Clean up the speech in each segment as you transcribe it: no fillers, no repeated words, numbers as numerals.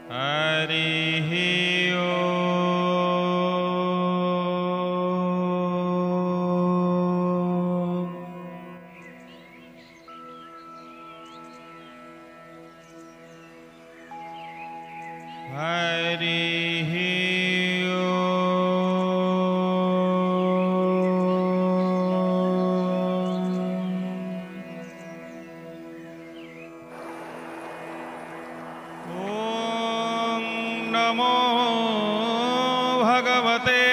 हरिः ओम्। हरिः ओम्। नमो भगवते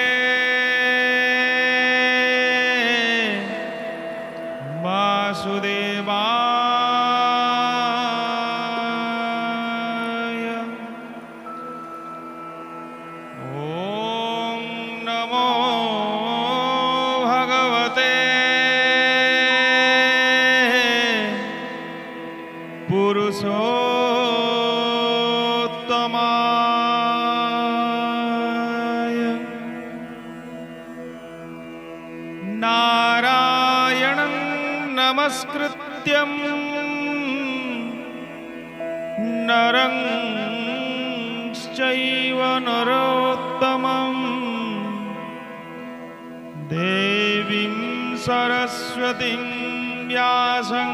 वासुदेवाय। ओम नमो भगवते पुरुषोत्तमाय। नारायणं नमस्कृत्यं नरं चैव नरोत्तमं देवीं सरस्वतीं व्यासं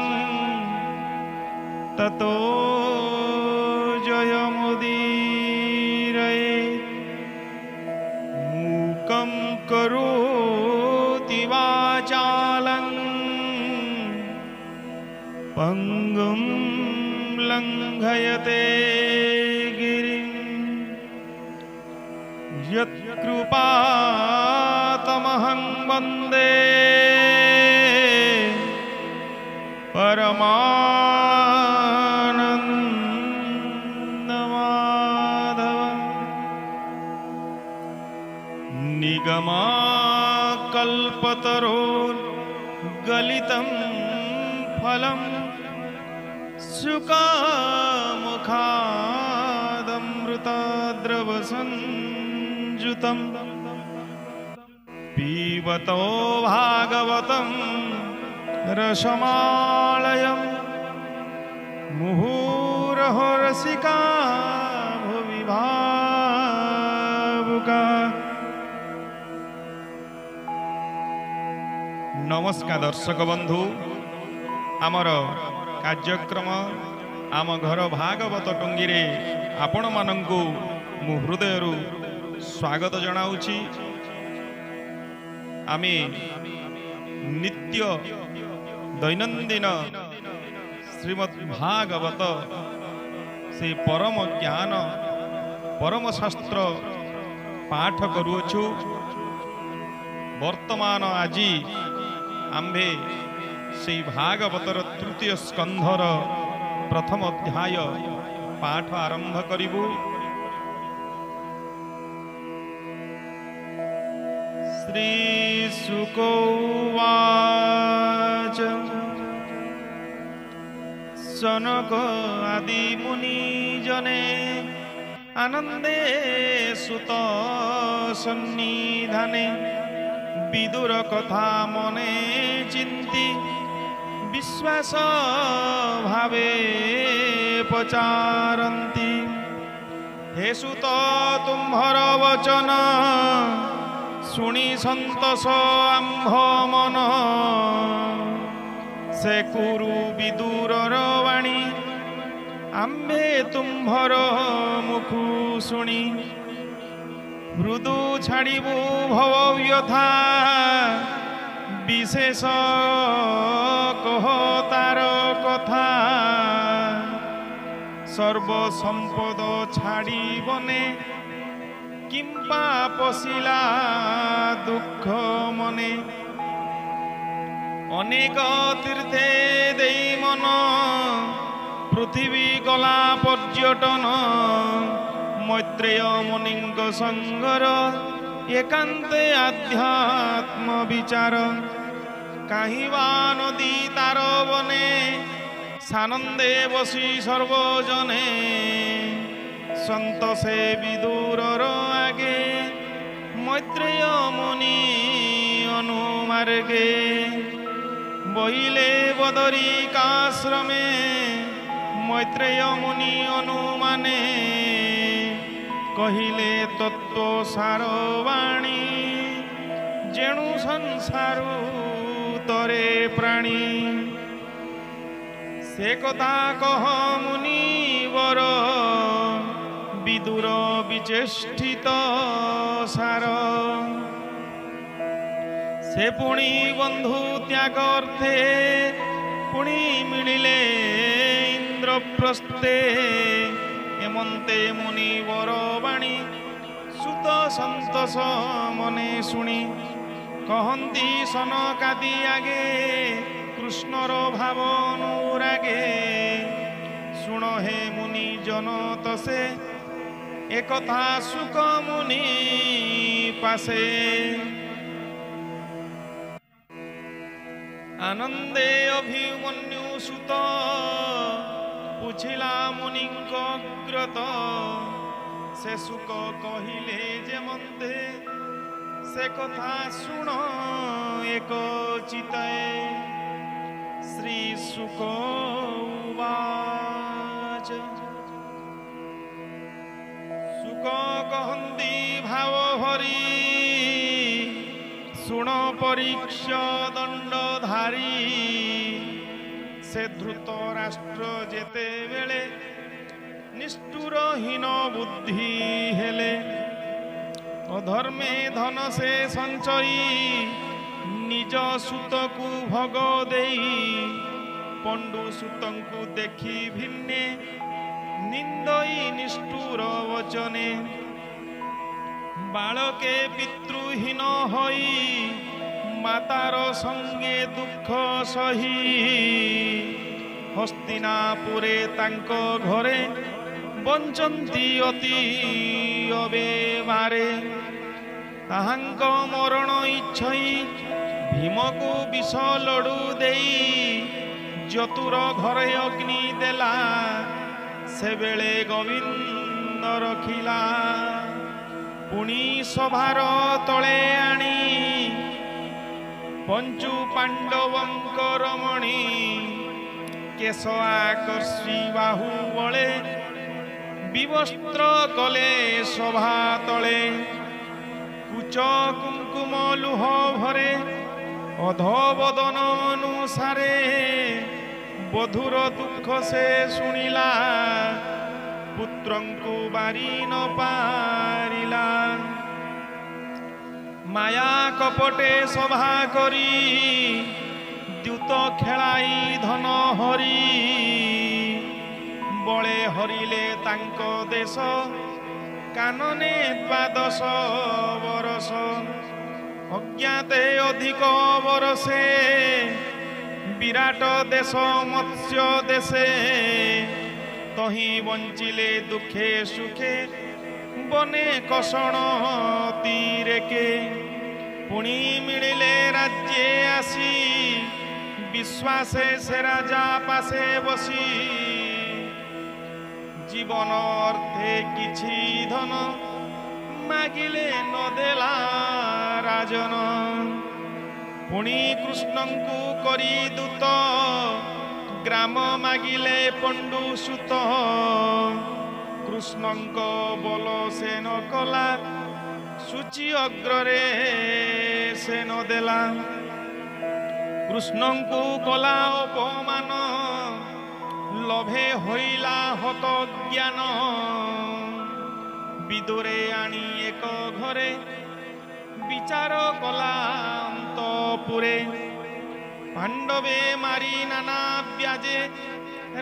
ततो जयमुदीरयेत्। मूकं करोति वाचालं पङ्गुं लङ्घयते गिरिं। यत्कृपातमहं वन्दे परमानन्दमाधवम्। निगमाकल्पतरोर्गलितं फलं सुकामुखादमृताद्रवसंयुतं पीबतो भागवतं रसमालयं। मुहुरहो रसिका भुवि भावुका। नमस्कार दर्शक बंधु, आमर कार्यक्रम आम घर भागवत टुंगी रे आपण मानंकु मु हृदयरु स्वागत जनाउछि। आमे नित्य दैनंदिन श्रीमद् भागवत से परम ज्ञान परम शास्त्र पाठ करूछु। वर्तमान आजी आम्भे से भागवतर तृतीय स्कंधर प्रथम अध्याय पाठ आरंभ करिबु। श्री शुक उवाच सनक आदि मुनि जने आनंदे सुत सन्निधाने विदुर कथा मने चिंती विश्वास भावे पचारंती। हे सुत तुम्हर वचन शुणी संतोष आंभ मन से कुरु विदुरर वाणी आम्भे तुम्हर मुखु शुणी मृदु छाड़बू भव व्यथा विशेष कह तार कथा सर्वसंपद छाड़बने किंपा पशिला दुख मने अनेक तीर्थे देई मन पृथ्वी गला पर्यटन मैत्रेय मुनिंक संगर एकांते आध्यात्म विचार काहिबा नदी तार बने सानंदे बसी सर्वजने संतोषे विदुरर आगे मैत्रेय मुनि अनुमार्गे बहिले बदरिकाश्रमे मैत्रेय मुनि अनुमाने कहिले तत्व सारवाणी जेणु संसारु तरे प्राणी से कथा कह मुनिवर विदुर विचेष्टित सार से पुणी बंधु त्याग अर्थे पुणी मिलिले इंद्रप्रस्थे एमंते मुनिवर बाणी सुत संतोष मने शुणी कहती सनकादि आगे कृष्णर भाव अनुरागे शुण हे मुनि जन तसे एकथा सुख मुनि पासे आनंदे अभिमन्यु सुत पूछिला मुनिग्रत से सुख कहिले जे मन्ते से कथा शुण एक चितय श्री सुख उवाच सुख कहन्ति भाव भरी शुण परीक्षा दंडधारी से धृत राष्ट्र जेते बेले निष्ठुरहीन बुद्धि हेले अधर्मे धन से संचयी निज सुत को भोग देई पंडु सुतंकु देखी भिन्ने निंदई निष्ठुर वचने बालके पितृहीन होई मातार संगे दुख सही हस्तिनापुरे तांको घरे बंचंती अति अव्यवहारे ताहांक मरण इच्छई भीम को विष लडू देई जतुर घरे अग्नि देला से बेले गोविंद रखिला पुणी सभार तले आनी पंचु पांडवंकर मणि केश आकर्षी बाहु बले विवस्त्र कले सभा तले कुच कुंकुम लुह भरे अधोबदन अनुसारे बधुर दुख से शुणिला पुत्रंकु बारी न पारिला माया कपटे सभा करी द्युत खेलाई धन हरी बळे हरिले तांको देश कानने द्वादश बरस अज्ञाते अधिक बरसे विराट देश मत्स्य देशे तही बंचिले दुखे सुखे बने कषण तीरेके पुणी मिलिले राज्ये आसी विश्वासे से राजा पासे बसी जीवन अर्थे किछि धन मागिले न देला राजन पुणी कृष्णंकु करी दूत ग्राम मागिले पंडु सुत कृष्णंक बोल से न कला सूची अग्रे से न देला कृष्णंकु कला अपमान लभे होइला हत ज्ञान विदुरे आनी एक घरे विचार कला अंतपुरे पांडवे मारी नाना व्याजे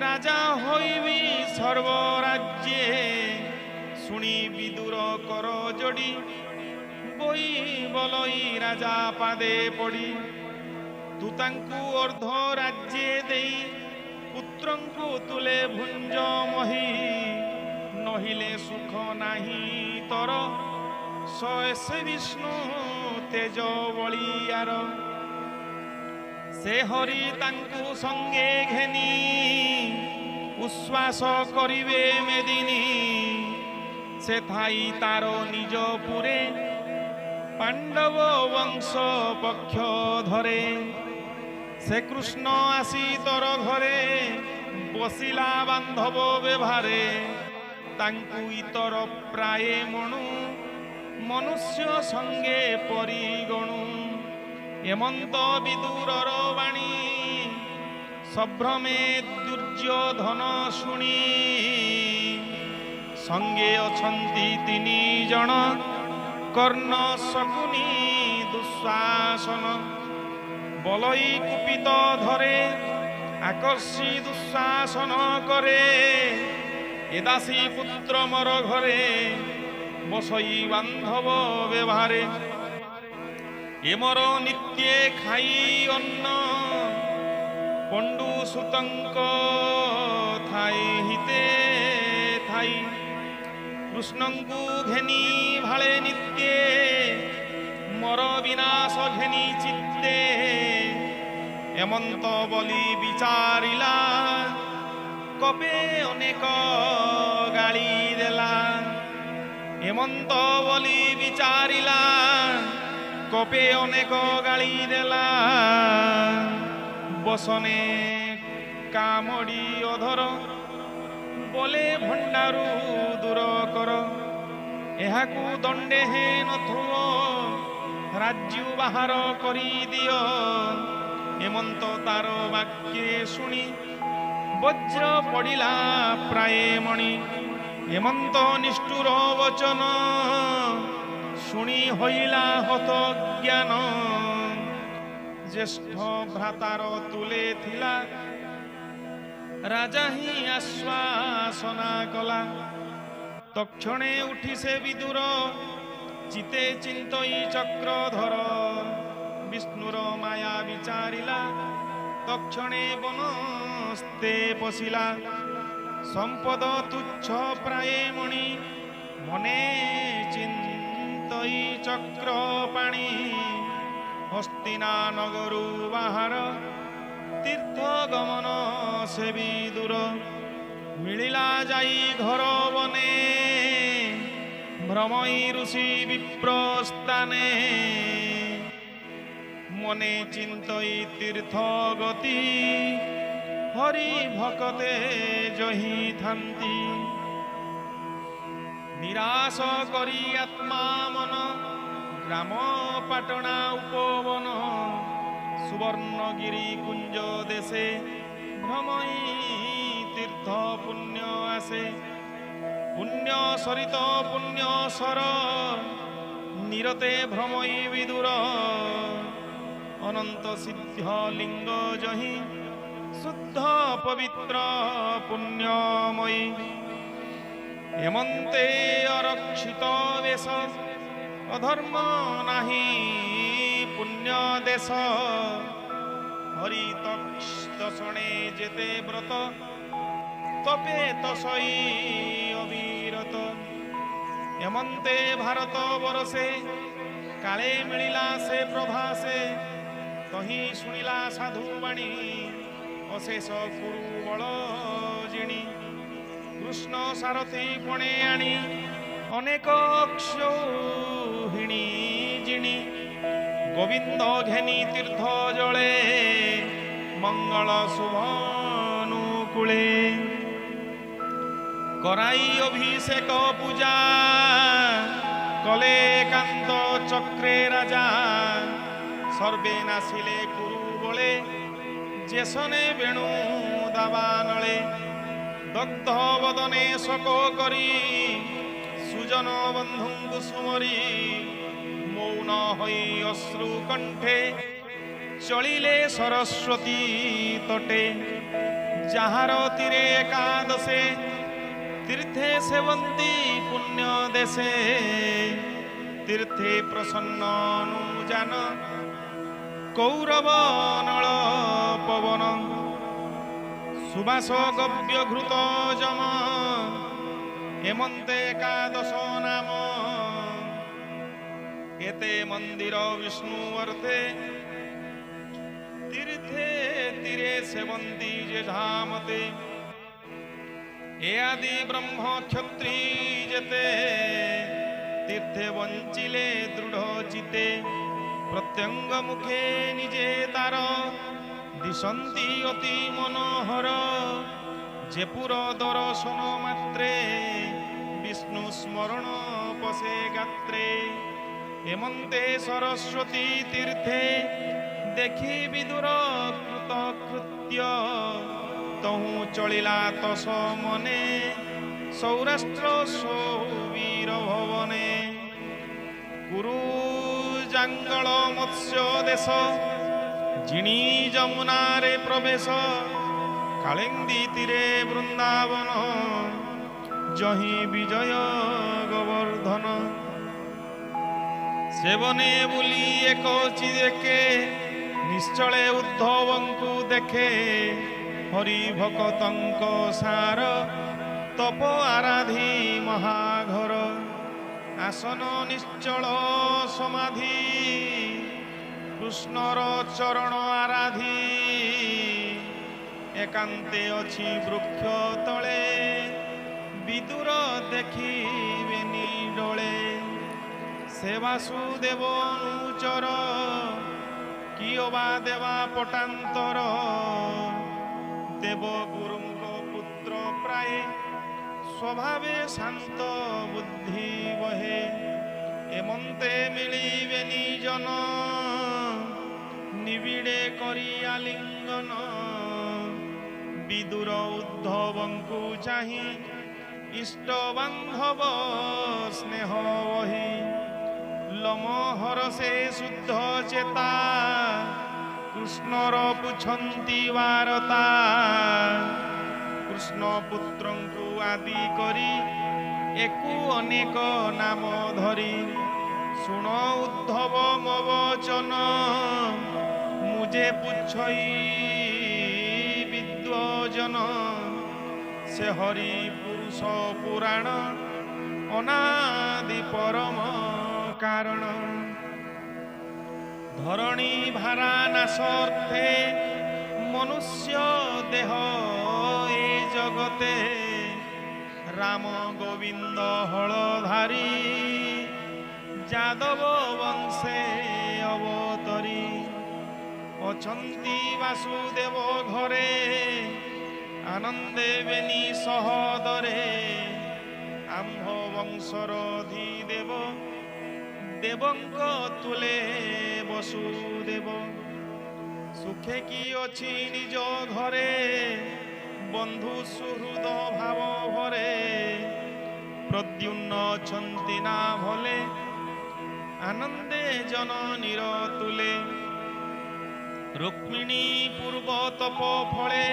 राजा होइबी सर्वराज्ये शुणी विदुर कर जोड़ी बोई बलई राजा पादे पड़ी तू तांकु अर्ध राज्ये देई पुत्रंकु तुले भुंज मही नहिले सुख नाही तर सैसे विष्णु तेज बलियार से हरि तांकु संगे घेनी उश्वास करिवे मेदिनी से थाई तारो निज पुरे पांडव वंश पक्ष धरे से कृष्ण आसी तोर घरे बसिला बांधव व्यवहारे तांकु इतर प्राय मणु मनुष्य संगे परिगणु एमंत विदुरर वाणी सभ्रमे दुर्योधन शुणी संगे अछंती तिनि जन कर्ण शकुनी दुःशासन बलई कुपित धरे आकर्षी दुःशासन करे एदासी पुत्र मोर घरे बसई बांधव व्यवहारे एमर नित्ये खाई अन्न पंडु सुतंक थाई हिते थाई कृष्णंकु घेनी भाले नित्ये मोर विनाश घेनी चित्ते एमंत बोली विचारिला कपे अनेक गाली देला एमंत बोली विचारिला कपे अनेक गाली देला बसने कामड़ी अधर बोले भंडारू दूर कर एहाकू दंडे हे नथुओ राज्य बाहर करी दियो हेमंत तार वाक्ये शुणी वज्र पड़िला प्राय मणि हेमंत निष्ठुर वचन शुणी होइला हत ज्ञान ज्येष्ठ भ्रातार तुले थिला राजा ही आश्वासना कला तक्षणे उठी से विदुर चिते चिंतई चक्रधर विष्णुर माया विचारिला तक्षणे वनस्ते पशिला संपद तुच्छ प्राय मणि मने चिंतई चक्र पाणी हस्तिना नगरु बाहर तीर्थ गमन से विदुर मिलिला जाई घर बने भ्रमई ऋषि विप्रस्थाने मने चिंतई तीर्थ गति हरि भकते जही थांती निराश करी आत्मा मन ग्राम पाटना उपवन सुवर्णगिरी कुंज देशे भ्रमई तीर्थ पुण्य आसे पुण्य सरित पुण्य सर निरते भ्रमई विदुर अनंत सिद्ध लिंग जही शुद्ध पवित्र पुण्यमयी हेमंते अरक्षित देश अधर्म नाही पुण्य देश हरि तक्षणे जेते व्रत तपे तसई अविरत हेमंते भारत बरसे काले मिलिला से प्रभासे तही शुणिला साधुवाणी अशेष कुरु बल जिणी कृष्ण सारथी पणे आणी अनेक क्षौहिणी जिणी गोविंद घेनी तीर्थ जले मंगल शुभनुकूले कराई अभिषेक पूजा कले कांत चक्रे राजा सर्वे नासिले कुरु बोले जेसने वेणु दावानले दग्ध वदने शोक करी सुजन बंधु सुमरी मौन होई अश्रु कंठे चलिले सरस्वती तटे जहार तीरे एकादशे तीर्थे सेवंती पुण्य देशे तीर्थे प्रसन्न अनुजान कौरव नल पवन सुबास गव्य घृत जम हेमंते एकादश नाम एते मंदिर विष्णु अर्थे तीर्थे तीरे सेवंती जे धामते ए आदि ब्रह्म क्षत्री जेते तीर्थे वंचिले दृढ़ चिते प्रत्यंग मुखे निजे तार दिशंती अति मनोहर जेपुर दर्शन मात्रे विष्णु स्मरण पशे गात्रे हेमंते सरस्वती तीर्थे देखी विदुर कृतकृत्य तहु चलिला तस मने सौराष्ट्र सौवीर भवने कुरु जांगल मत्स्य देश जिणी जमुना रे प्रवेश कालिंदी तीरे वृंदावन जही विजय गोवर्धन सेवने बुली एक चिदेके निश्चले उद्धवंकु देखे हरि भक्तंक सार तप आराधी महाघर आसन निश्चल समाधि कृष्णर चरण आराधी एकांते अछि वृक्ष तले विदुर देखिबेनी डोले से वासुदेव अनुचर कियोबा देवा पटांतर देव गुरुंक पुत्र प्राय स्वभावे शांत बुद्धि बहे एमंते मिलिबेनी जन निबिड़े करी आलिंगन विदुर उद्धवंकु चाहि इष्ट बांधव स्नेह वही लमहर से शुद्ध चेता कृष्णर पुछंती वारता कृष्ण पुत्रंकु आदि करी एकु अनेक नाम धरी सुन उद्धव मो वचन मुझे पुछई विद्वजन से हरि पुरुष पुराण अनादि परम कारण धरणी भारा नाशर्थे मनुष्य देह ए जगते राम गोविंद हलधारी जादव वंशे अवतरी अछंती वासुदेव घरे आनंदे बेनी सहदरे आम्भ वंशर अधिदेव देवंक तुले वसुदेव सुखे की अछि निज घरे बंधु सुहृद भाव भरे प्रद्युम्न छंती ना भले आनंदे जननीर तुले रुक्मिणी पूर्व तप फले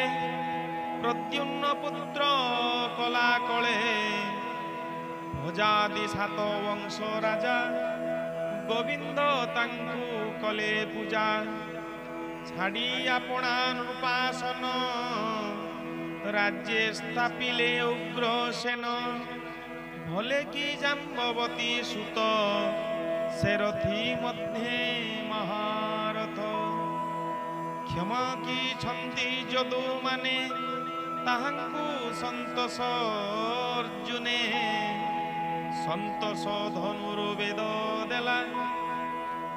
प्रद्युम्न पुत्र कला कले भजादि सात वंश राजा गोविंद तांकु कले पूजा छाड़ी आपणा नृपासन राज्ये स्थापिले उग्रसेन भले की जाम्बवती सुत सेरथी मध्ये महारथ क्षमा की छंदी जदु माने ताहांकु संतोष अर्जुने संतोष धनुर्वेद देला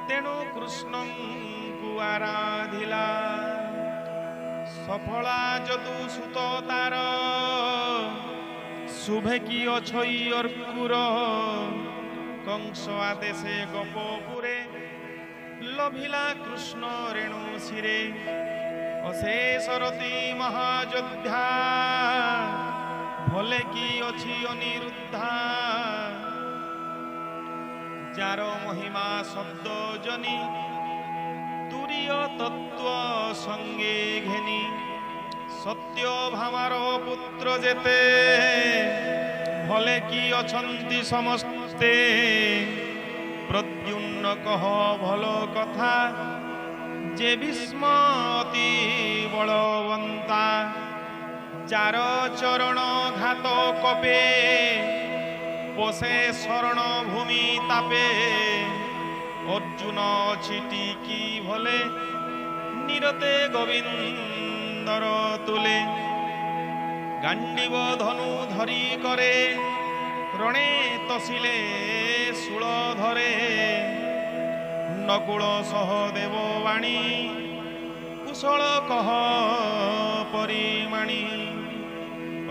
तेणु कृष्णंकु आराधिला सफला जदु सुत तार शुभे की अछई अर्कुर कंस आदेशे गोपपुरे लभिला कृष्ण रेणु शिरे अशेषरती महायोद्धा भले की अछि अनिरुद्धा जार महिमा शब्द जनी तुरीय तत्व संगे घेनी सत्य भामार पुत्र जेते भले की अछंती समस्ते प्रद्युम्न कह भल कथा जे भीष्म अति बलवंता जार चरण घात कपे पोषे शरण भूमि तापे अर्जुन छिटी की भले निरते गोविंदर तुले गांडीव धनु धरी करे रणे तसिले शूल धरे नकुल सहदेव वाणी कुशल कह परिमाणी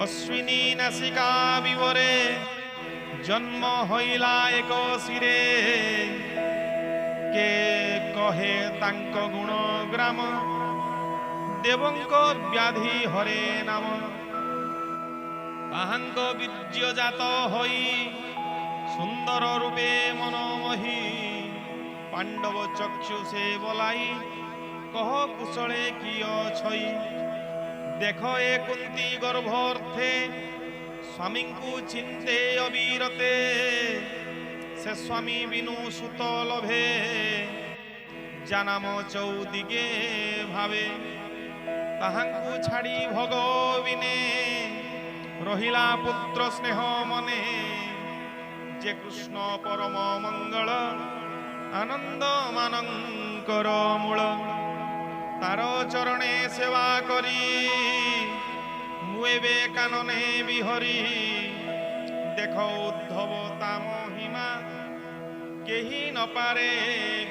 अश्विनी नासिका विवरे जन्म होइला एक सिरे के कहे तांक गुण ग्राम देवंक व्याधि हरे नाम ताहांक बीर्य जात होई सुंदर रूपे मनोमही पांडव चक्षु से बोलाई कह कुशले किय छई देख ए कुंती गर्भर्थे स्वामी को चिंते अविरते से स्वामी बिनु सुत लभे जानाम चौदिगे भावे ताहांकु छाड़ी भगविने रहिला पुत्र स्नेह मने जे कृष्ण परम मंगल आनंद मानंकर मूल तार चरणे सेवा करी मुएबे कानने बिहरी देख उद्धव ता महिमा केही न पारे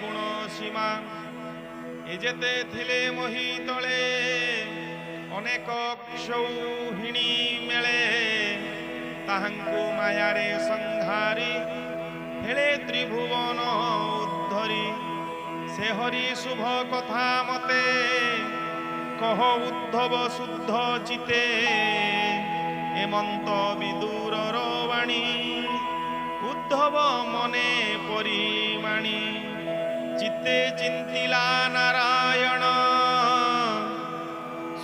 गुण सीमा एजेते थिले मोहि तले अनेक क्षौहिणी मेले ताहांकु मायारे संहारी हेले त्रिभुवन उद्धरी से हरि शुभ कथा मते कह उद्धव शुद्ध चिते एमंत विदुर वाणी उद्धव मने परिमाणी चित्ते चिंतिला नारायण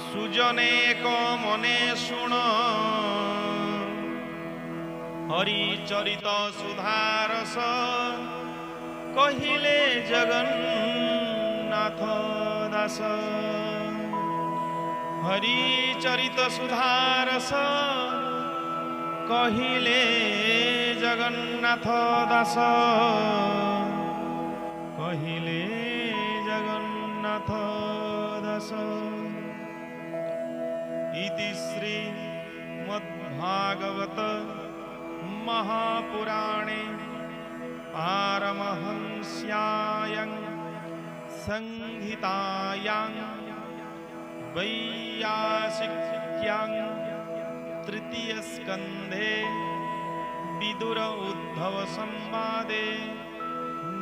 सुजने को मने सुण हरि चरित सुधारस कहिले जगन्नाथ दास हरि चरित सुधारस कहिले जगन्नाथ दास कहिले जगन्नाथ दास इति श्री मद्भागवत महापुराणे पारमहंस्यां संहितायां वैयासिक्यां तृतीय स्कंधे विदुर उद्धव संवादे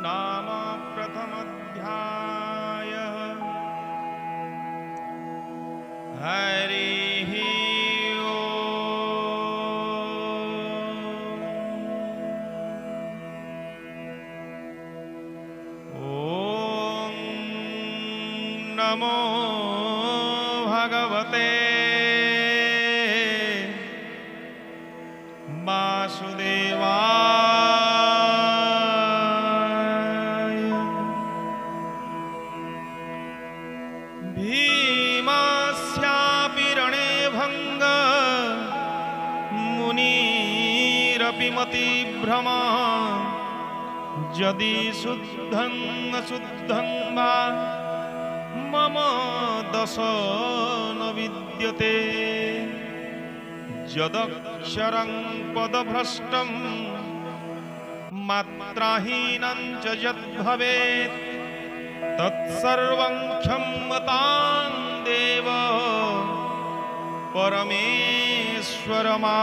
नाम प्रथमोऽध्यायः। हरिः ओम नमो भगवते वासुदेवाय भीमास्यापि रणे भंग मुनिरपि मतिभ्रमा यदि शुद्धं अशुद्धं वा मम दश न विद्यते यदक्षरं पदभ्रष्टं मात्राहीनं च यद्भवेत् तत्सर्वं क्षम्यतां देव परमेश्वर मा